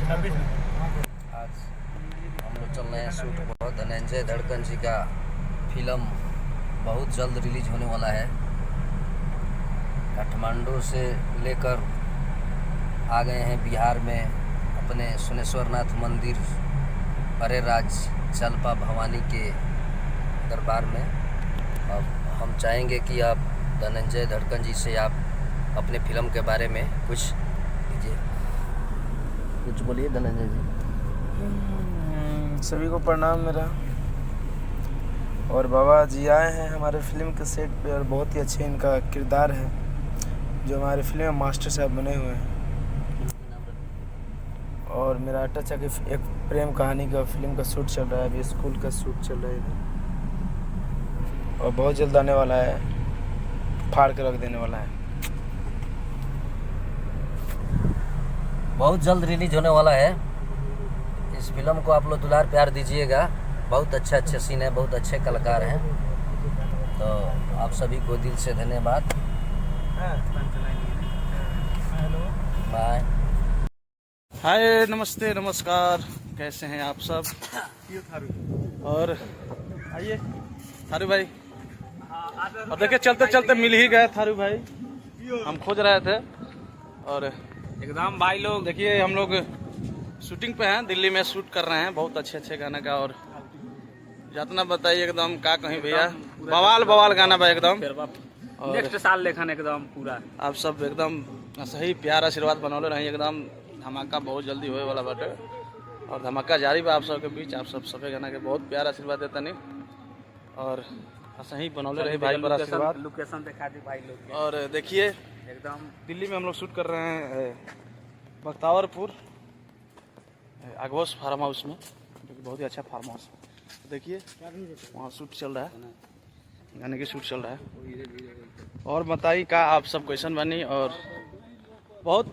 आज हम लोग चल रहे हैं शूट पर। धनंजय धड़कन जी का फिल्म बहुत जल्द रिलीज होने वाला है। काठमांडू से लेकर आ गए हैं बिहार में अपने सुनेश्वरनाथ मंदिर अरेराज चलपा भवानी के दरबार में। अब हम चाहेंगे कि आप धनंजय धड़कन जी से आप अपने फिल्म के बारे में कुछ कीजिए, कुछ बोलिए धनंजय जी। सभी को प्रणाम मेरा। और बाबा जी आए हैं हमारे फिल्म के सेट पे और बहुत ही अच्छे इनका किरदार है जो हमारे फिल्म में मास्टर साहब बने हुए हैं। और मेरा टच है कि एक प्रेम कहानी का फिल्म का शूट चल रहा है, अभी स्कूल का शूट चल रहा है इधर और बहुत जल्द आने वाला है, फाड़ के रख देने वाला है। बहुत जल्द रिलीज होने वाला है। इस फिल्म को आप लोग दुलार प्यार दीजिएगा। बहुत अच्छे सीन है, बहुत अच्छे कलाकार हैं, तो आप सभी को दिल से धन्यवाद। बाय। हाय, नमस्ते, नमस्कार, कैसे हैं आप सब। और आइए थारू भाई। और देखिए चलते चलते मिल ही गए थारू भाई, हम खोज रहे थे। और एकदम भाई लोग देखिए हम लोग शूटिंग पे हैं, दिल्ली में शूट कर रहे हैं बहुत अच्छे गाने का। और जितना बताइए एकदम का कहीं भैया, बवाल गाना भाई एकदम। और नेक्स्ट साल लेखन एकदम पूरा आप सब एकदम सही प्यार आशीर्वाद बनौले रही। एकदम धमाका बहुत जल्दी होए वाला बाटे और धमाका जारी बा आप सबके बीच। आप सब सफे गाना के बहुत प्यार आशीर्वाद देता नहीं और सही बनौले रही भाई पर आशीर्वाद। लोकेशन दिखा दी भाई लोग। और देखिए एकदम दिल्ली में हम लोग शूट कर रहे हैं बख्तावरपुर आगोश फार्म हाउस में, जो कि बहुत ही अच्छा फार्म हाउस है। तो देखिए वहाँ शूट चल रहा है, गाने की शूट चल रहा है। और बताइए का आप सब क्वेश्चन बनी और बहुत